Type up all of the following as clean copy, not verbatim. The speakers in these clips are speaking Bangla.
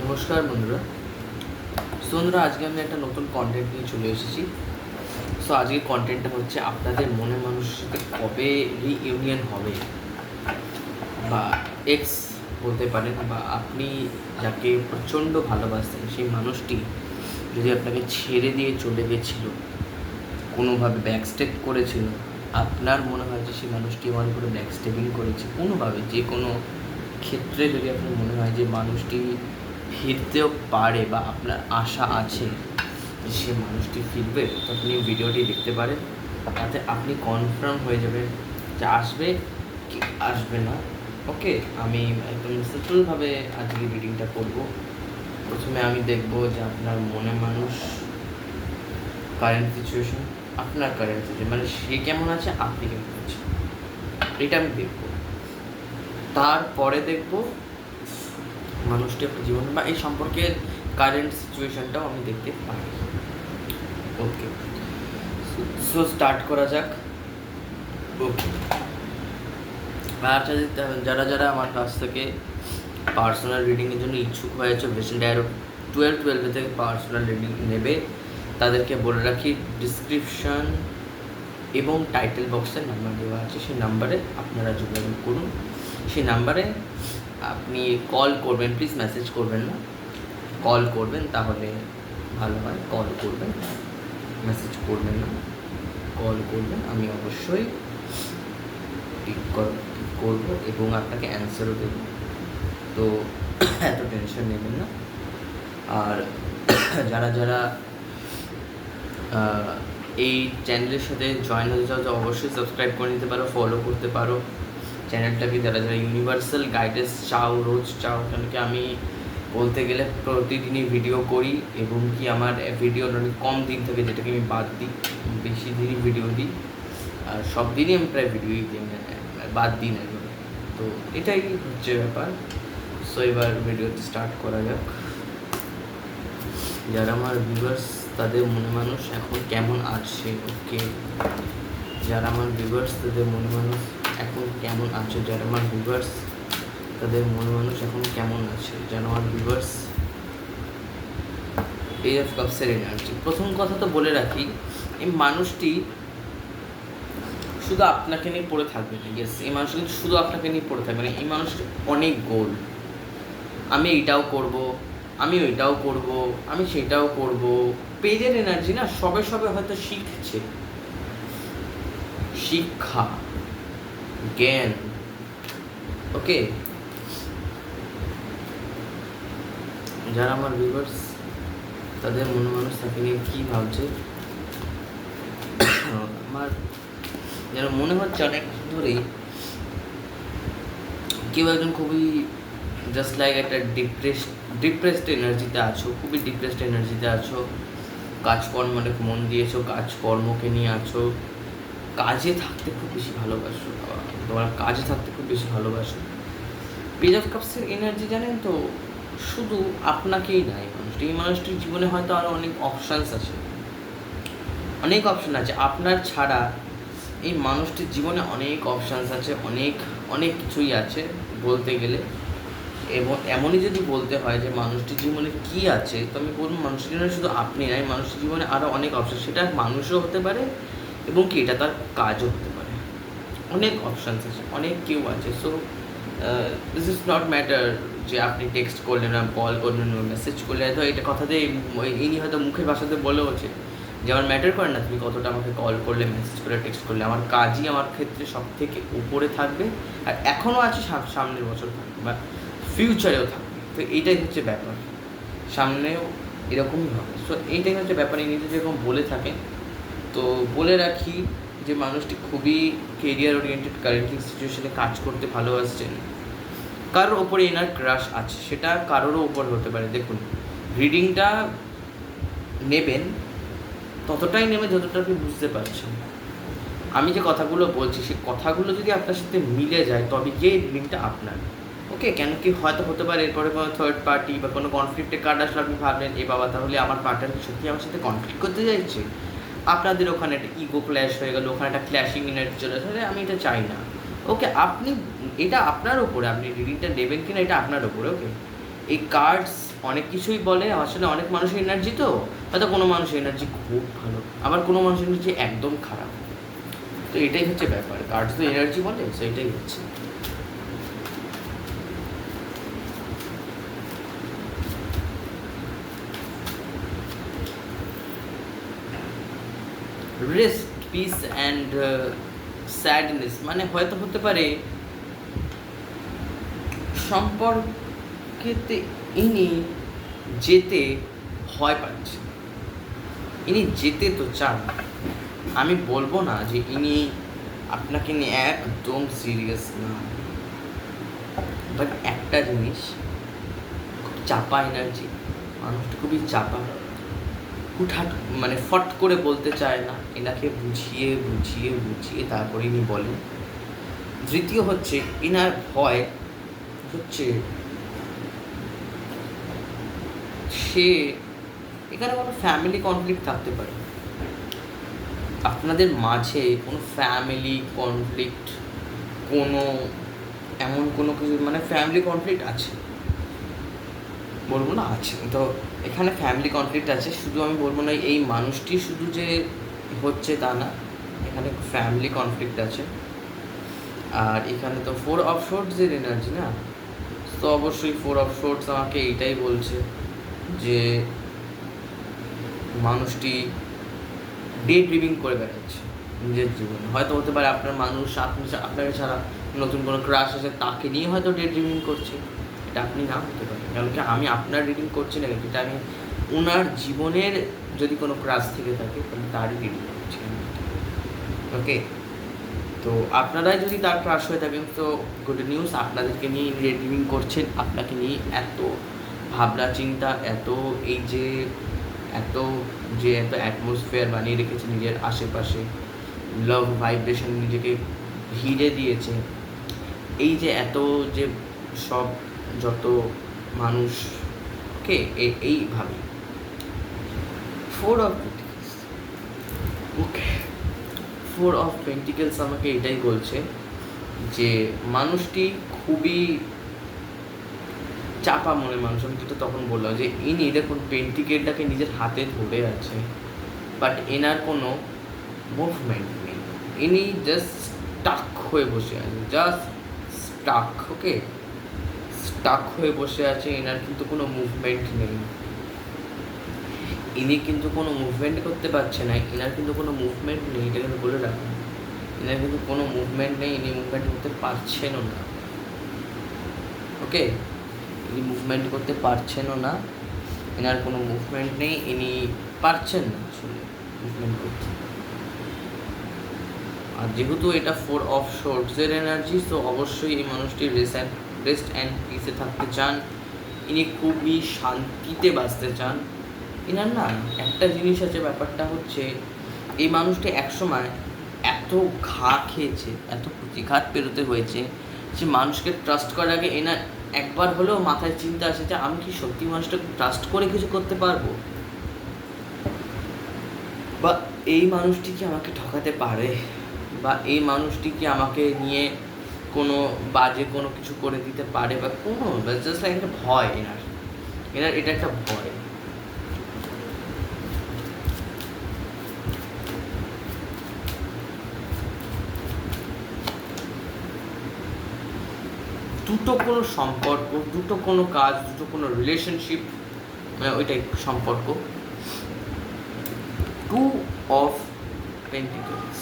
নমস্কার বন্ধুরা। বন্ধুরা, আজকে আমি একটা নতুন কন্টেন্ট নিয়ে চলে এসেছি। আজকের কন্টেন্টটা হচ্ছে আপনাদের মনে মানুষের সাথে কবে রিইউনিয়ন হবে, বা এক্স বলতে পারেন, বা আপনি যাকে প্রচণ্ড ভালোবাসতেন সেই মানুষটি যদি আপনাকে ছেড়ে দিয়ে চলে গেছিল, কোনোভাবে ব্যাকস্টেপ করেছিল, আপনার মনে হয় যে সেই মানুষটি আমার করে ব্যাকস্টেপিং করেছে কোনোভাবে, যে কোনো ক্ষেত্রে যদি আপনার মনে হয় যে মানুষটি ফিরতেও পারে বা আপনার আশা আছে যে সে মানুষটি ফিরবে, তো আপনি ভিডিওটি দেখতে পারেন। তাতে আপনি কনফার্ম হয়ে যাবেন যে আসবে কি আসবে না। ওকে, আমি একদম সিম্পলভাবে আজকে রিডিংটা করব। প্রথমে আমি দেখব যে আপনার মনে মানুষ কারেন্ট সিচুয়েশন, আপনার কারেন্ট সিচুয়েশন, মানে সে কেমন আছে, আপনি কেমন আছেন, এটা আমি দেখব। তারপরে দেখব মানুষটি আপনার জীবনে বা এই সম্পর্কের কারেন্ট সিচুয়েশনটাও আমি দেখতে পারি। ওকে, স্টার্ট করা যাক। ওকে, আর যারা যারা আমার কাছ থেকে পার্সোনাল রিডিংয়ের জন্য ইচ্ছুক হয়েছে, বেশি ডাইরেক্ট 12 থেকে পার্সোনাল রিডিং নেবে, তাদেরকে বলে রাখি ডিসক্রিপশান এবং টাইটেল বক্সের নাম্বার দেওয়া আছে, সেই নাম্বারে আপনারা যোগাযোগ করুন। সেই নাম্বারে আপনি কল করবেন, প্লিজ মেসেজ করবেন না, কল করবেন তাহলে ভালো হয়। কল করবেন, মেসেজ করবেন না, কল করবেন, আমি অবশ্যই পিক করবো এবং আপনাকে অ্যান্সারও দেবো। তো এত টেনশন নেবেন না। আর যারা যারা এই চ্যানেলের সাথে জয়েন হতে চাও তো অবশ্যই সাবস্ক্রাইব করে নিতে পারো, ফলো করতে পারো চ্যানেলটাকে। যারা যারা ইউনিভার্সাল গাইডেন্স চাও, রোজ চাও, কেন কি আমি বলতে গেলে প্রতিদিনই ভিডিও করি এবং কি আমার ভিডিও অনেক কম দিন থাকে যেটাকে আমি বাদ দিই, বেশি দিনই ভিডিও দিই, আর সব দিনই আমি প্রায় ভিডিওই দিই, বাদ দিই না। তো এটাই হচ্ছে ব্যাপার। এবার ভিডিওটি স্টার্ট করা যাক। যারা আমার ভিউয়ার্স তাদের মনে মানুষ এখন কেমন আছে? ওকে, যারা আমার ভিউয়ার্স তাদের মনে মানুষ এখন কেমন আছে? যারা আমার ভিউয়ার্স তাদের মনে মানুষ এখন কেমন আছে? যারা আমার ভিউয়ার্স পেজ অফ কাপসের এনার্জি। প্রথম কথা তো বলে রাখি, এই মানুষটি শুধু আপনাকে নিয়ে পড়ে থাকবে না। ইয়েস, এই মানুষটা কিন্তু শুধু আপনাকে নিয়ে পড়ে থাকবে না। এই মানুষটির অনেক গোল, আমি এইটাও করব, আমি ওইটাও করব, আমি সেটাও করব। পেজের এনার্জি না, সবে সবে হয়তো শিখছে, শিক্ষা, জ্ঞান। ওকে, যারা আমার ভিউয়ার্স তাদের মনে মানুষ তাকে নিয়ে কী ভাবছে, আমার যেন মনে হচ্ছে অনেক ধরেই কেউ একজন খুবই জাস্ট লাইক একটা ডিপ্রেসড এনার্জিতে আছো, খুবই ডিপ্রেসড এনার্জিতে আছো। কাজকর্ম অনেক মন দিয়েছো, কাজকর্মকে নিয়ে আছো, কাজে থাকতে খুব বেশি ভালোবাসো, তোমার কাজে থাকতে খুব বেশি ভালোবাসো। পেজ অফ কাপসের এনার্জি জানেন তো, শুধু আপনাকেই নাই মানুষটি, এই মানুষটির জীবনে হয়তো আরও অনেক অপশানস আছে, অনেক অপশান আছে আপনার ছাড়া। এই মানুষটির জীবনে অনেক অপশানস আছে, অনেক অনেক কিছুই আছে বলতে গেলে। এবং এমনই যদি বলতে হয় যে মানুষটির জীবনে কী আছে, তো আমি বলবো মানুষটির জীবনে শুধু আপনি নাই, মানুষটির জীবনে আরও অনেক অপশান। সেটা মানুষও হতে পারে এবং কি এটা তার কাজও হতে পারে, অনেক অপশানস আছে, অনেক কেউ আছে। So this is not matter যে আপনি টেক্সট করলেন না, কল করলেন না, মেসেজ করলেন, হয়তো এটা কথাতে ইনি হয়তো মুখের ভাষাতে বলেও হচ্ছে যে আমার ম্যাটার করে না তুমি কতটা আমাকে কল করলে, মেসেজ করলে, টেক্সট করলে, আমার কাজই আমার ক্ষেত্রে সব থেকে উপরে থাকবে, আর এখনও আছে, সামনের বছর থাকবে বা ফিউচারেও থাকবে। তো এইটাই হচ্ছে ব্যাপার, সামনেও এরকমই হবে। সো এইটাই হচ্ছে ব্যাপার, এই নিজে যেরকম বলে থাকেন। তো বলে রাখি যে মানুষটি খুবই কেরিয়ার ওরিয়েন্টেড, কারেন্টলি সিচুয়েশনে কাজ করতে ভালোবাসছেন, কারোর ওপরে এনার ক্রাশ আছে, সেটা কারোরও ওপর হতে পারে। দেখুন, রিডিংটা নেবেন ততটাই নেবে যতটা আপনি বুঝতে পারছেন। আমি যে কথাগুলো বলছি সেই কথাগুলো যদি আপনার সাথে মিলে যায় তবে গিয়ে রিডিংটা আপনার। ওকে, কেন কি হয়তো হতে পারে এরপরে কোনো থার্ড পার্টি বা কোনো কনফ্লিক্টের কার্ড আসলে আপনি ভাবলেন এ বাবা তাহলে আমার পার্টনার কি সত্যি আমার সাথে কনফ্লিক্ট করতে চাইছে, আপনাদের ওখানে একটা ইগো ক্ল্যাশ হয়ে গেল, ওখানে একটা ক্ল্যাশিং এনার্জি চলে আসলে, আমি এটা চাই না। ওকে, আপনি এটা আপনার ওপরে, আপনি রিডিংটা নেবেন কিনা এটা আপনার ওপরে। ওকে, এই কার্ডস অনেক কিছুই বলে, আসলে অনেক মানুষের এনার্জি, তো হয়তো কোনো মানুষের এনার্জি খুব ভালো, আবার কোনো মানুষের এনার্জি একদম খারাপ। তো এটাই হচ্ছে ব্যাপার, কার্ডস তো এনার্জি বলে, তো এটাই হচ্ছে। রেস্ট, পিস অ্যান্ড স্যাডনেস, মানে হয়তো হতে পারে সম্পর্কেতে ইনি যেতে ভয় পাচ্ছে, ইনি যেতে তো চান, আমি বলবো না যে ইনি আপনাকে নিয়ে একদম সিরিয়াস না, বাট একটা জিনিস, খুব চাপা এনার্জি, মানুষটা খুবই চাপা, হুটহাট মানে ফট করে বলতে চায় না, এনাকে বুঝিয়ে বুঝিয়ে বুঝিয়ে তারপরে ইনি বলেন। তৃতীয় হচ্ছে ইনার ভয় হচ্ছে সে, এখানে কোনো ফ্যামিলি কনফ্লিক্ট থাকতে পারে, আপনাদের মাঝে কোনো ফ্যামিলি কনফ্লিক্ট, কোনো এমন কোনো কিছু, মানে ফ্যামিলি কনফ্লিক্ট আছে, বলবো না আছে, তো এখানে ফ্যামিলি কনফ্লিক্ট আছে, শুধু আমি বলবো না এই মানুষটি শুধু যে হচ্ছে তা না, এখানে ফ্যামিলি কনফ্লিক্ট আছে। আর এখানে তো 4 অফ শোর্টসের এনার্জি না, তো অবশ্যই 4 অফ শোর্টস আমাকে এইটাই বলছে যে মানুষটি ডে ড্রিমিং করে বেড়াচ্ছে নিজের জীবনে, হয়তো হতে পারে আপনার মানুষ আপনাকে ছাড়া নতুন কোনো ক্রাশ আছে তাকে নিয়ে হয়তো ডে ড্রিমিং করছে, এটা আপনি না হতে পারে, কারণ কি আমি আপনার রিডিং করছি না, এটা আমি ওনার জীবনের যদি কোনো ক্রাশ থেকে থাকে তাহলে তারই রিডিং করছি। ওকে, তো আপনারাই যদি তার ক্রাশ হয়ে থাকেন তো গুড নিউজ, আপনাদেরকে নিয়ে ডে ড্রিমিং করছেন, আপনাকে নিয়ে এত ভাবনা চিন্তা, এত এই যে এত অ্যাটমসফিয়ার বানিয়ে রেখেছে নিজের আশেপাশে, লাভ ভাইব্রেশন নিজেকে ঘিরে দিয়েছে, এই যে এত যে সব যত মানুষকে এইভাবে 4 of pentacles, okay 4 of pentacles আমাকে এটাই বলছে যে মানুষটি খুবই চাপা মনের মানুষ, আমি তো তখন বললাম যে ইনি দেখুন পেন্টিকেলটাকে নিজের হাতে ধরে আছে, বাট এনার কোনো মুভমেন্ট নেই, ইনি জাস্ট স্টাক হয়ে বসে আছে, জাস্ট স্টাক, ওকে স্টাক হয়ে বসে আছে, এনার কিন্তু কোনো মুভমেন্ট নেই, ইনি কিন্তু কোনো মুভমেন্ট করতে পারছে না, এনার কিন্তু কোনো মুভমেন্ট নেই, এটা কিন্তু বলে রাখুন, এনার কিন্তু কোনো মুভমেন্ট নেই, ইনি মুভমেন্ট করতে পারছেনও না, ওকে ইনি মুভমেন্ট করতে পারছেনও না, এনার কোনো মুভমেন্ট নেই, ইনি পারছেন না আসলে মুভমেন্ট করতে। আর যেহেতু এটা 4 অফ শোর্টসের এনার্জি, তো অবশ্যই এই মানুষটি রেস্ট অ্যান্ড পিসে থাকতে চান, ইনি খুবই শান্তিতে বাঁচতে চান। এনার না একটা জিনিস আছে, ব্যাপারটা হচ্ছে এই মানুষটি একসময় এত ঘা খেয়েছে, এত প্রতিঘাত পেরোতে হয়েছে যে মানুষকে ট্রাস্ট করার আগে এনার একবার হলেও মাথায় চিন্তা আসে যে আমি কি সত্যি মানুষটাকে ট্রাস্ট করে কিছু করতে পারবো, বা এই মানুষটি কি আমাকে ঠকাতে পারে, বা এই মানুষটি কি আমাকে নিয়ে কোনো বাজে কোনো কিছু করে দিতে পারে, বা কোনো জাস্ট লাইক একটা ভয়, এনার এটা একটা ভয়। দুটো কোনো সম্পর্ক, দুটো কোনো কাজ, দুটো কোনো রিলেশনশিপ, মানে ওইটাই সম্পর্ক। 2 of pentacles,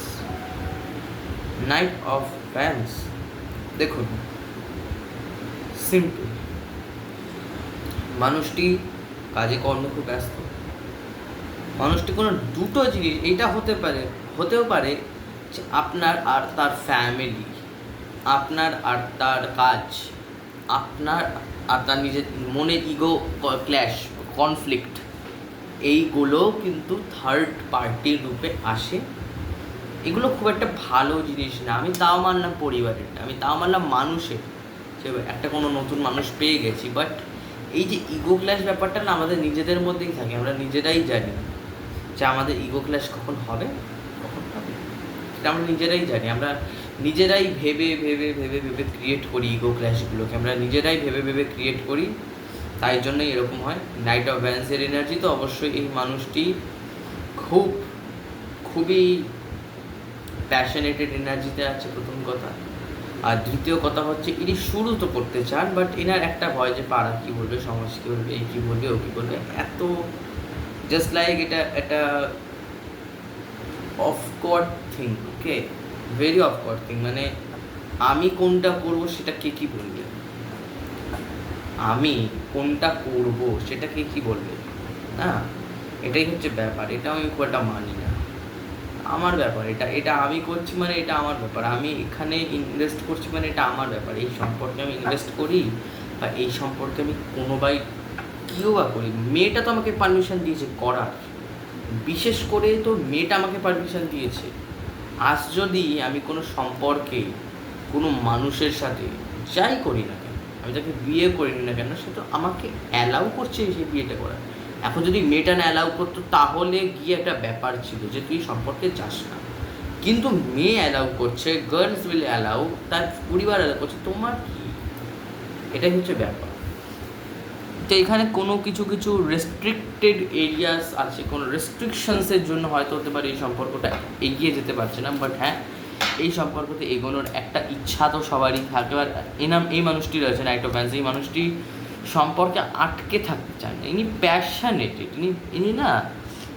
night of fans, দেখুন সিম্পল, মানুষটি কাজে কর্মে খুব ব্যস্ত, মানুষটি কোনো দুটো জিনিস, এইটা হতেও পারে যে আপনার আর তার ফ্যামিলি, আপনার আর তার কাজ, আপনার আর তার নিজের মনের ইগো ক্ল্যাশ, কনফ্লিক্ট, এইগুলো কিন্তু থার্ড পার্টির রূপে আসে, এগুলো খুব একটা ভালো জিনিস না, আমি তাও মানলাম পরিবারের, আমি তাও মানলাম মানুষের, যে একটা কোনো নতুন মানুষ পেয়ে গেছি, বাট এই যে ইগো ক্ল্যাশ ব্যাপারটা না আমাদের নিজেদের মধ্যেই থাকে, আমরা নিজেরাই জানি যে আমাদের ইগো ক্ল্যাশ কখন হবে, এটা আমরা নিজেরাই জানি, আমরা নিজেরাই ভেবে ভেবে ভেবে ভেবে ক্রিয়েট করি ইগো ক্ল্যাশগুলোকে, আমরা নিজেরাই ভেবে ভেবে ক্রিয়েট করি, তাই জন্যই এরকম হয়। নাইট অফ ভ্যান্সের এনার্জি তো অবশ্যই এই মানুষটি খুবই প্যাশনেটেড এনার্জিতে আছে, প্রথম কথা। আর দ্বিতীয় কথা হচ্ছে ইনি শুরু তো করতে চান, বাট এনার একটা ভয় যে পাড়া কী বলবে, সমাজ কী বলবে, এই কী বলবে, ও কী বলবে, এত জাস্ট লাইক এটা একটা অফকওয়ার্ড থিং, ওকে, ভেরি অফকওয়ার্ড থিং। মানে আমি কোনটা করবো সেটা কে কী বলবে, আমি কোনটা করব সেটা কে কী বলবে, না, এটাই হচ্ছে ব্যাপার। এটা আমি খুব একটা মানি না। আমার ব্যাপার এটা, এটা আমি করছি মানে এটা আমার ব্যাপার, আমি এখানে ইনভেস্ট করছি মানে এটা আমার ব্যাপার। এই সম্পর্কে আমি ইনভেস্ট করি বা এই সম্পর্কে আমি কোনোবাই কীও বা করি, মেয়েটা তো আমাকে পারমিশন দিয়েছে করার, বিশেষ করে তো মেয়েটা আমাকে পারমিশন দিয়েছে। আজ যদি আমি কোনো সম্পর্কে কোনো মানুষের সাথে যাই করি না কেন, আমি তাকে বিয়ে করিনি না কেন, সে তো আমাকে অ্যালাউ করছে সেই বিয়েটা করার। এখন যদি মেয়েটা না অ্যালাউ করতো তাহলে গিয়ে একটা ব্যাপার ছিল যে তুই সম্পর্কে যাস না, কিন্তু মেয়ে অ্যালাউ করছে, গার্লস উইল অ্যালাউ, তার পরিবার অ্যালাউ করছে, তোমার কি, এটাই হচ্ছে ব্যাপার। তো এখানে কোনো কিছু কিছু রেস্ট্রিক্টেড এরিয়াস আছে, কোনো রেস্ট্রিকশনসের জন্য হয়তো হতে পারে এই সম্পর্কটা এগিয়ে যেতে পারছে না, বাট হ্যাঁ এই সম্পর্কতে এগোনোর একটা ইচ্ছা তো সবারই থাকে। আর এই মানুষটি রয়েছে নাইট অফ ভ্যান্স, এই মানুষটি সম্পর্কে আটকে থাকতে চান না, ইনি প্যাশনেটেড, ইনি না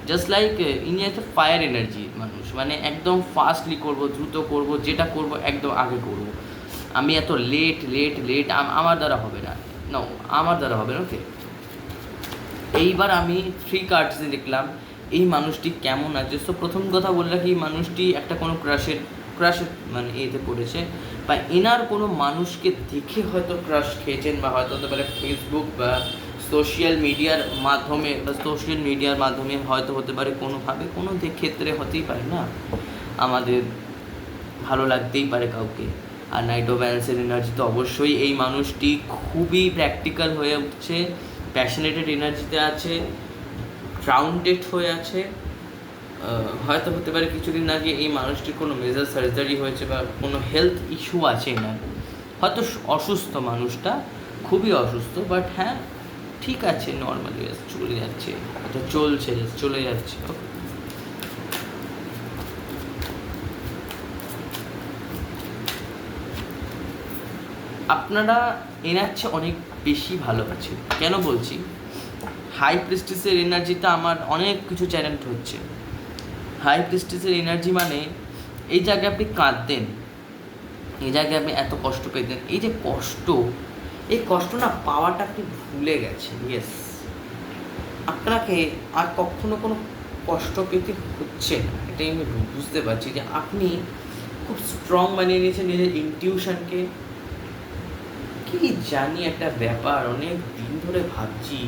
জাস্ট লাইক ইনি একটা ফায়ার এনার্জি মানুষ, মানে একদম ফাস্টলি করব, দ্রুত করব, যেটা করব একদম আগে করব, আমি এত লেট আমার দ্বারা হবে না, নো আমার দ্বারা হবে না, ওকে। এইবার আমি 3 কার্ডসে দেখলাম এই মানুষটি কেমন আছে। সো প্রথম কথা বলে রাখি, এই মানুষটি একটা কোনো ক্রাশের মানে এতে পড়েছে, বা এনার কোনো মানুষকে দেখে হয়তো ক্রাশ খেয়েছেন, বা হয়তো হতে পারে ফেসবুক বা সোশ্যাল মিডিয়ার মাধ্যমে হয়তো হতে পারে কোনোভাবে কোনো ক্ষেত্রে হতেই পারে না, আমাদের ভালো লাগতেই পারে কাউকে। আর নাইট অফ ভ্যান্সের এনার্জি তো অবশ্যই এই মানুষটি খুবই প্র্যাকটিক্যাল হয়ে উঠছে, প্যাশনেটেড এনার্জিতে আছে, গ্রাউন্ডেড হয়ে আছে। হয়তো হতে পারে কিছুদিন আগে এই মানুষটির কোনো মেজর সার্জারি হয়েছে বা কোনো হেলথ ইস্যু আছে না, হয়তো অসুস্থ মানুষটা, খুবই অসুস্থ, বাট হ্যাঁ ঠিক আছে, নর্মালি চলে যাচ্ছে, এটা চলে যাচ্ছে। আপনারা এনার চেয়ে অনেক বেশি ভালো আছে। কেন বলছি, হাই প্রিস্টিসের এনার্জিতে আমার অনেক কিছু চ্যালেঞ্জ হচ্ছে। হাই প্রিস্টিসের এনার্জি মানে এই জায়গায় আপনি কাঁদতেন, এই জায়গায় আপনি এত কষ্ট পেতেন, এই যে কষ্ট, এই কষ্ট না পাওয়াটা আপনি ভুলে গেছেন। ইয়েস, আপনাকে আর কখনো কোনো কষ্ট পেতে হচ্ছে না, এটাই আমি বুঝতে পারছি যে আপনি খুব স্ট্রং বানিয়ে নিয়েছেন নিজের ইনটিউশনকে। কি জানি একটা ব্যাপার, অনেক দিন ধরে ভাবছি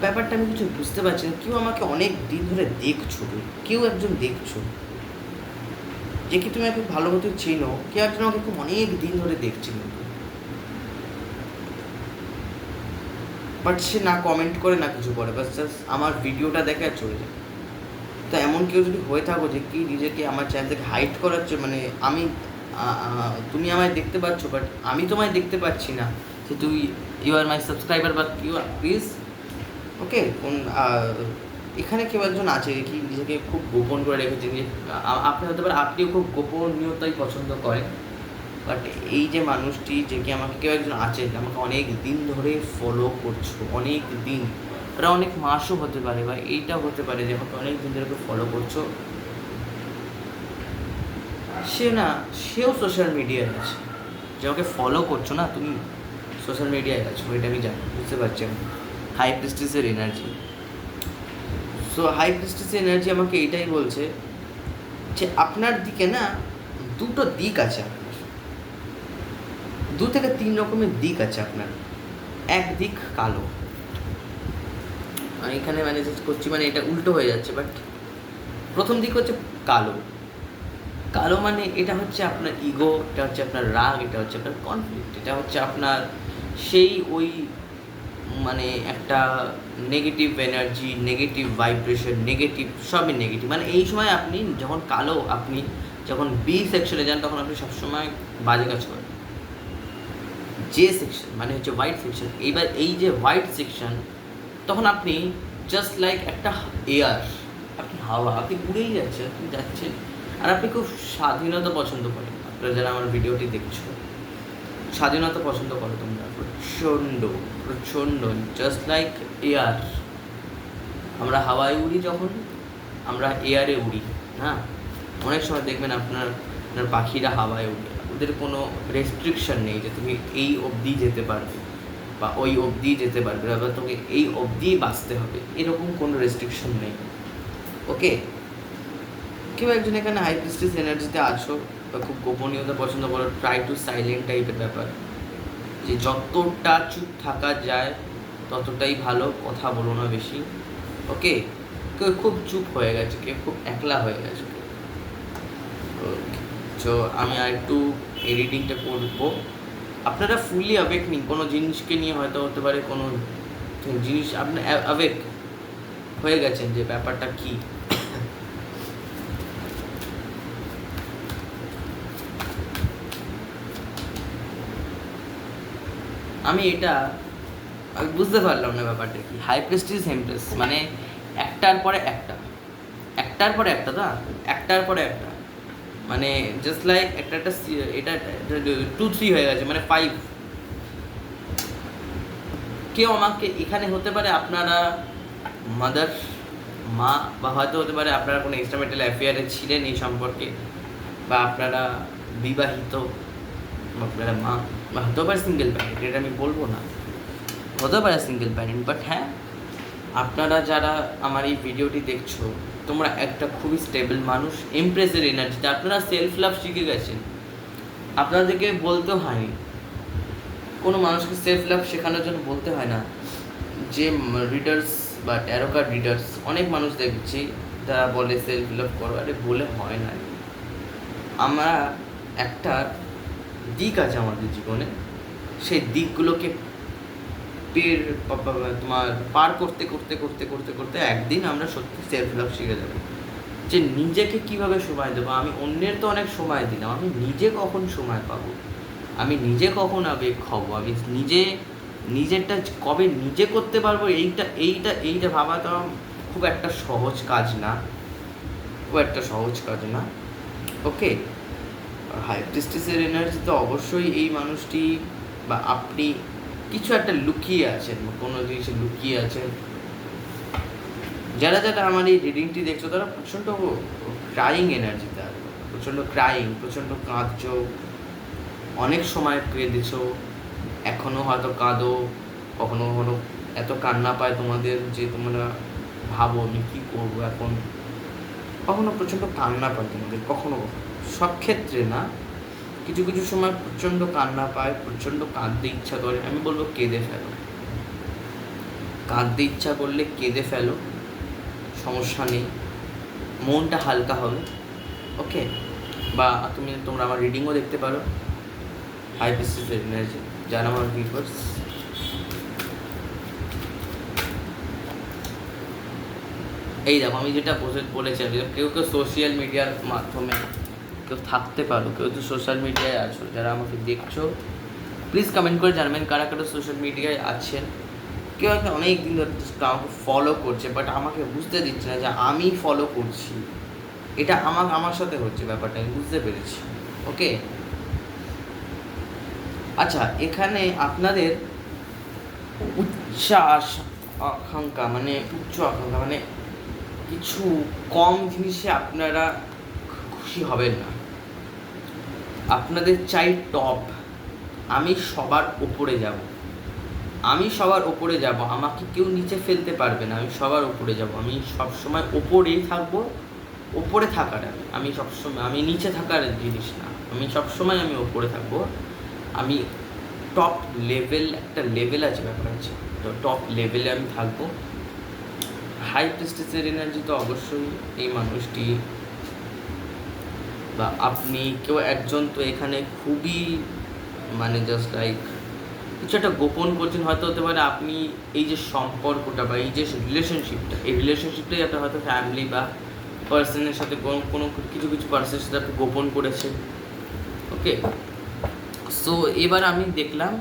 ব্যাপারটা, আমি কিছু বুঝতে পারছি না। কেউ আমাকে অনেক দিন ধরে দেখছো, কেউ একজন দেখছো যে কি তুমি আমাকে ভালো মতো চেনো, কেউ একজন আমাকে খুব অনেক দিন ধরে দেখছে, কিন্তু বাট সে না কমেন্ট করে না কিছু করে, বাস জাস্ট আমার ভিডিওটা দেখে আর চলে যায়। তো এমন কেউ যদি হয়ে থাকো যে কি নিজেকে আমার চ্যানেল থেকে হাইড করাচ্ছে, মানে তুমি আমায় দেখতে পাচ্ছ বাট আমি তোমায় দেখতে পাচ্ছি না, যে ইউ আর মাই সাবস্ক্রাইবার বা ইউ আর প্লিজ, ওকে। এখানে কেউ একজন আছে কি নিজেকে খুব গোপন করে রেখেছে, যে আপনি হতে পারে আপনিও খুব গোপনীয়তাই পছন্দ করেন, বাট এই যে মানুষটি যে কি আমাকে কেউ একজন আছে যে আমাকে অনেক দিন ধরে ফলো করছো, অনেক দিন, ওরা অনেক মাসও হতে পারে, বা এইটা হতে পারে যে আমাকে অনেক দিন ধরে ফলো করছো, সেও সোশ্যাল মিডিয়ায় আছে, যে আমাকে ফলো করছো না, তুমি সোশ্যাল মিডিয়ায় আছো, এটা আমি জানি, বুঝতে পারছি আমি। হাই প্রিস্টিসের এনার্জি, সো হাই প্রিস্টিসের এনার্জি আমাকে এইটাই বলছে যে আপনার দিকে না দুটো দিক আছে, আপনার 2 থেকে 3 রকমের দিক আছে আপনার। এক দিক কালো, আমি এখানে ম্যানেজ করছি, মানে এটা উল্টো হয়ে যাচ্ছে, বাট প্রথম দিক হচ্ছে কালো। কালো মানে এটা হচ্ছে আপনার ইগো, এটা হচ্ছে আপনার রাগ, এটা হচ্ছে আপনার কনফ্লিক্ট, এটা হচ্ছে আপনার সেই ওই মানে একটা negative energy, negative vibration, negative, সবই নেগেটিভ। মানে এই সময় আপনি যখন আপনি যখন বি সেকশনে যান তখন আপনি সবসময় বাজে কাজ করেন, যে সেকশন মানে হচ্ছে হোয়াইট সেকশন, এইবার এই যে হোয়াইট সেকশন, তখন আপনি জাস্ট লাইক একটা এয়ার, আপনি হাওয়া, আপনি উড়েই যাচ্ছেন, আপনি যাচ্ছেন, আর আপনি খুব স্বাধীনতা পছন্দ করেন। আপনারা যারা আমার ভিডিওটি দেখছো, স্বাধীনতা পছন্দ করো তোমরা, প্রচণ্ড প্রচণ্ড, জাস্ট লাইক এয়ার। আমরা হাওয়ায় উড়ি যখন, আমরা এয়ারে উড়ি, হ্যাঁ। অনেক সময় দেখবেন আপনার পাখিরা হাওয়ায় উড়ে, ওদের কোনো রেস্ট্রিকশন নেই যে তুমি এই অবধি যেতে পারবে বা ওই অবধি যেতে পারবে বা তোকে এই অবধি বাঁচতে হবে, এরকম কোনো রেস্ট্রিকশন নেই। ওকে, কেউ একজন এখানে হাই প্রিস্টিস এনার্জিতে আছো বা খুব গোপনীয়তা পছন্দ করো, ট্রাই টু সাইলেন্ট টাইপের ব্যাপার, যে যতটা চুপ থাকা যায় ততটাই ভালো, কথা বলো না বেশি। ওকে, কেউ খুব চুপ হয়ে গেছে, কেউ খুব একলা হয়ে গেছে। তো আমি আর একটু এডিটিংটা করবো। আপনারা ফুললি অ্যাওয়েক নিন, কোনো জিনিসকে নিয়ে হয়তো হতে পারে কোনো জিনিস আপনি অ্যাওয়েক হয়ে গেছেন যে ব্যাপারটা কী। আমি বুঝতে পারলাম না ব্যাপারটা কি। হাই প্রেস্টিজ হেমপ্রেস মানে একটার পরে একটা, একটার পরে একটা, একটার পরে একটা, মানে জাস্ট লাইক এটা 2-3 হয়ে গেছে, মানে 5। কেউ আমাকে এখানে হতে পারে আপনারা মাদার, মা, বা হয়তো হতে পারে আপনারা কোনো এক্সট্রামেটাল অ্যাফেয়ারে ছিলেন এই সম্পর্কে, বা আপনারা বিবাহিত, আপনারা মা, বা হতেও পারে সিঙ্গেল প্যারেন্ট, এটা আমি বলবো না, হতেও পারে সিঙ্গেল প্যারেন্ট। বাট হ্যাঁ, আপনারা যারা আমার এই ভিডিওটি দেখছো, তোমরা একটা খুবই স্টেবল মানুষ, এমপ্রেসের এনার্জিতে আপনারা সেলফ লাভ শিখে গেছেন। আপনাদেরকে বলতে হয়নি, কোনো মানুষকে সেলফ লাভ শেখানোর জন্য বলতে হয় না। যে রিডার্স বা ট্যারো কার্ড রিডার্স, অনেক মানুষ দেখছি তারা বলে সেলফ লাভ করো, আরে বলে হয় না। আমরা একটা দিক আছে আমাদের জীবনে, সেই দিকগুলোকে তোমার পার করতে করতে করতে করতে করতে একদিন আমরা সত্যি সেলফ লাভ শিখে যাবো, যে নিজেকে কিভাবে সময় দেবো। আমি অন্যের তো অনেক সময় দিলাম, আমি নিজে কখন সময় পাবো, আমি নিজে কখন আবেগ হবো, আমি নিজেরটা কবে নিজে করতে পারবো, এইটা ভাবাটা খুব একটা সহজ কাজ না, খুব একটা সহজ কাজ না। ওকে, হাই প্রিস্টিসের এনার্জি তো অবশ্যই এই মানুষটি বা আপনি কিছু একটা লুকিয়ে আছেন, কোনো জিনিসে লুকিয়ে আছেন। যারা যারা আমার এই রিডিংটি দেখছো তারা প্রচণ্ড ক্রাইং এনার্জিতে আছে, প্রচণ্ড ক্রাইং, প্রচণ্ড কাঁদছো, অনেক সময় কেঁদেছো, এখনও হয়তো কাঁদো, কখনো কখনো এত কান্না পায় তোমাদের যে তোমরা ভাবো আমি কী করবো এখন, কখনো প্রচণ্ড কান্না পায় তোমাদের, কখনো সব ক্ষেত্রে না, কিছু কিছু সময় প্রচণ্ড কান্না পায়, প্রচণ্ড কাঁদতে ইচ্ছা করে। আমি বলবো কেঁদে ফেলো, কাঁদতে ইচ্ছা করলে কেঁদে ফেলো, সমস্যা নেই, মনটা হালকা হবে। ওকে, বা তোমরা আমার রিডিংও দেখতে পারো, হাই প্রিস্টিসের এনার্জি, যারা আমার ভিউয়ার্স। এই দেখো আমি যেটা বলেছি, কেউ কেউ সোশ্যাল মিডিয়ার মাধ্যমে কেউ থাকতে পারো, কেউ তো সোশ্যাল মিডিয়ায় আছো, যারা আমাকে দেখছো প্লিজ কমেন্ট করে জানাবেন কারা কারা সোশ্যাল মিডিয়ায় আছেন। কেউ একটা অনেক দিন ধরে আমাকে ফলো করছে, বাট আমাকে বুঝতে দিচ্ছে না যে আমি ফলো করছি, এটা আমার সাথে হচ্ছে ব্যাপারটা, আমি বুঝতে পেরেছি। ওকে, আচ্ছা, এখানে আপনাদের উচ্চ আকাঙ্ক্ষা মানে কিছু কম জিনিসে আপনারা খুশি হবেন না, আপনাদের চাই টপ, আমি সবার ওপরে যাব, আমাকে কেউ নিচে ফেলতে পারবে না, আমি সবার ওপরে যাব, আমি সবসময় ওপরেই থাকবো, ওপরে থাকার আমি সবসময়, আমি নিচে থাকার জিনিস না, আমি সবসময় আমি ওপরে থাকবো, আমি টপ লেভেল, একটা লেভেল আছে, ব্যাপার আছে, তো টপ লেভেলে আমি থাকবো। হাই প্রিস্টিসের এনার্জি তো অবশ্যই এই মানুষটি বা আপনি কেউ একজন তো এখানে খুবই মানে জাস্ট লাইক কিছু একটা গোপন করছেন, হয়তো হতে পারে আপনি এই যে সম্পর্কটা বা এই যে রিলেশনশিপটাই একটা হয়তো ফ্যামিলি বা পার্সনের সাথে কোনো কিছু পার্সনের সাথে আপনি গোপন করেছেন। ওকে, সো এবার আমি দেখলাম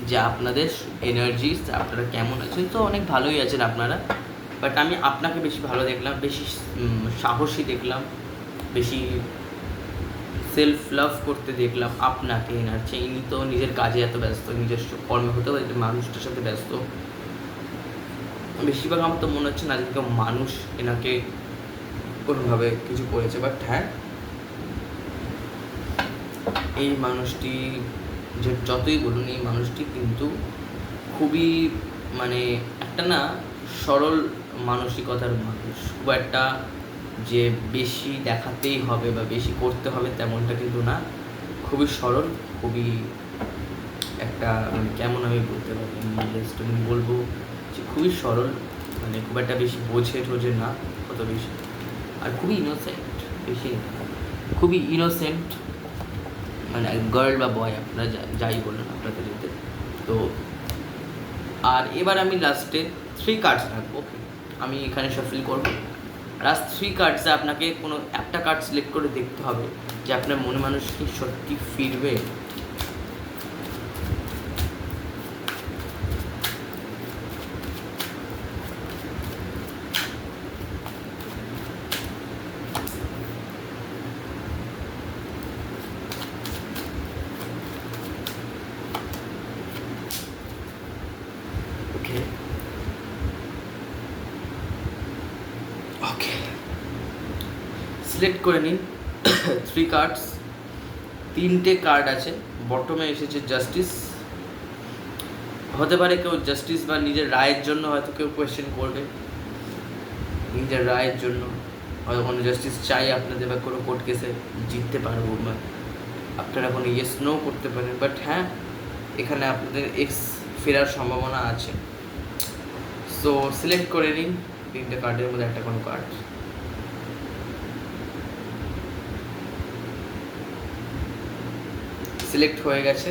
যে আপনাদের এনার্জি, আপনারা কেমন আছেন। তো অনেক ভালোই আছেন আপনারা, বাট আমি আপনাকে বেশি ভালো দেখলাম, বেশি সাহসী দেখলাম, বেশি সেলফ লাভ করতে দেখলাম আপনাকে। এনার্জি ইনি তো নিজের কাজে এত ব্যস্ত, নিজস্ব কর্মে হতে পারে মানুষটার সাথে ব্যস্ত। বেশিরভাগ আমার তো মনে হচ্ছে না আজকে মানুষ এনাকে কোনোভাবে কিছু করেছে, বাট হ্যাঁ এই মানুষটি যে যতই বলুন এই মানুষটি কিন্তু খুবই মানে একটা না সরল মানসিকতার মানুষ, খুব একটা যে বেশি দেখাতেই হবে বা বেশি করতে হবে তেমনটা কিন্তু না, খুবই সরল, খুবই একটা মানে কেমন আমি বলতে পারি, আমি বলবো যে খুবই সরল, মানে খুব একটা বেশি বোঝে টোঝে না কত বেশি, আর খুবই ইনোসেন্ট, বেশি খুবই ইনোসেন্ট, মানে গার্ল বা বয় আপনারা যাই বলেন আপনাদের এতে। তো আর এবার আমি লাস্টে 3 কার্ডস রাখবো, আমি এখানে শাফল করবো। লাস্ট 3 কার্ডসে আপনাকে কোনো একটা কার্ড সিলেক্ট করে দেখতে হবে যে আপনার মনে মানুষ কি সত্যি ফিরবে। ওকে ওকে, সিলেক্ট করে নিন 3 কার্ডস। 3টে কার্ড আছে, বটমে এসেছে জাস্টিস। হতে পারে কেউ জাস্টিস বা নিজের রায়ের জন্য হয়তো কেউ কোয়েশ্চেন করবে, নিজের রায়ের জন্য হয়তো কোনো জাস্টিস চাই আপনাদের, বা কোনো কোর্ট কেসে জিততে পারবো, বা আপনারা কোনো ইয়েস নো করতে পারেন, বাট হ্যাঁ এখানে আপনাদের এক্স ফেরার সম্ভাবনা আছে। সো সিলেক্ট করে নিন 3টে কার্ডের মধ্যে একটা কোনো কার্ড। সিলেক্ট হয়ে গেছে,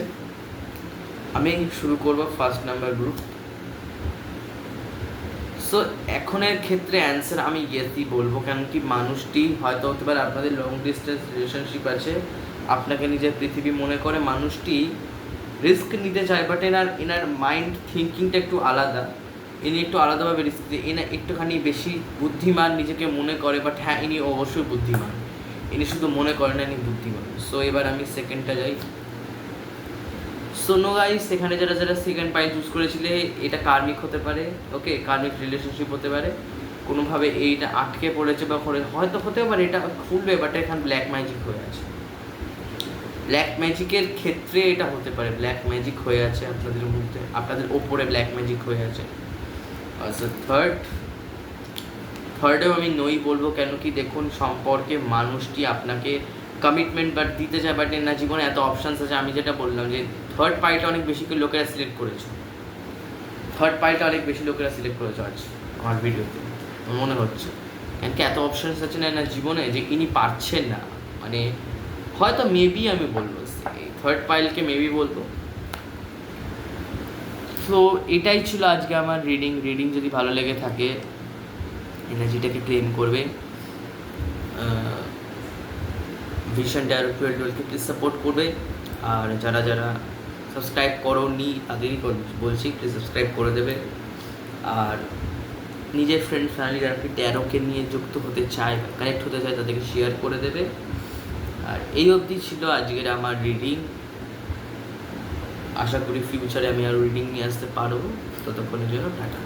আমি শুরু করব ফার্স্ট নাম্বার গ্রুপ। সো এখনের ক্ষেত্রে অ্যান্সার আমি ইয়েসই বলবো, কেন কি মানুষটি হয়তো হতে পারে আপনাদের লং ডিস্টেন্স রিলেশনশিপ আছে, আপনাকে নিজের পৃথিবী মনে করে, মানুষটি রিস্ক নিতে চায়, বাট এনার মাইন্ড থিঙ্কিংটা একটু আলাদা, ইনি একটু আলাদাভাবে রিস্ক দিয়ে এনা একটুখানি বেশি বুদ্ধিমান নিজেকে মনে করে, বাট হ্যাঁ ইনি অবশ্যই বুদ্ধিমান, ইনি শুধু মনে করে না ইনি বুদ্ধিমান। সো এবার আমি সেকেন্ডটা যাই। সো নো গাইস, সেখানে যারা যারা সেকেন্ড পাইল চুজ করেছিলে এটা কার্মিক হতে পারে, ওকে কার্মিক রিলেশনশিপ হতে পারে, কোনোভাবে এইটা আটকে পড়েছে বা হয়তো হতে পারে এটা খুলবে, বাট এখানে ব্ল্যাক ম্যাজিক হয়ে আছে, ব্ল্যাক ম্যাজিকের ক্ষেত্রে এটা হতে পারে, ব্ল্যাক ম্যাজিক হয়ে আছে আপনাদের মধ্যে, আপনাদের ওপরে ব্ল্যাক ম্যাজিক হয়ে আছে। আচ্ছা থার্ডেও আমি নই বলবো, কেন কি দেখুন সম্পর্কে মানুষটি আপনাকে কমিটমেন্ট বাট দিতে চায়, বাট না জীবনে এত অপশানস আছে, আমি যেটা বললাম যে থার্ড পার্টিটা অনেক বেশি করে লোকেরা সিলেক্ট করেছে, আজ আমার ভিডিওতে মনে হচ্ছে, কেন কি এত অপশানস আছে না জীবনে যে ইনি পারছেন না, মানে হয়তো মেবি আমি বলবো থার্ড পাইলকে মেবি বলবো। সো এটাই ছিল আজকে আমার রিডিং যদি ভালো লেগে থাকে এনার্জিটাকে ক্লেম করবে, ভিশন ডায়ার 12কে প্লিজ সাপোর্ট করবে, আর যারা যারা সাবস্ক্রাইব করোনি তাদেরই বলছি প্লিজ সাবস্ক্রাইব করে দেবে, আর নিজের ফ্রেন্ড ফ্যামিলি যারা কি ট্যারোকে নিয়ে যুক্ত হতে চায়, কানেক্ট হতে চায়, তাদেরকে শেয়ার করে দেবে। আর এই অবধি ছিল আজকের আমার রিডিং, আশা করি ফিউচারে আমি আরও রিডিং নিয়ে আসতে পারবো, ততক্ষণের জন্য টাটা।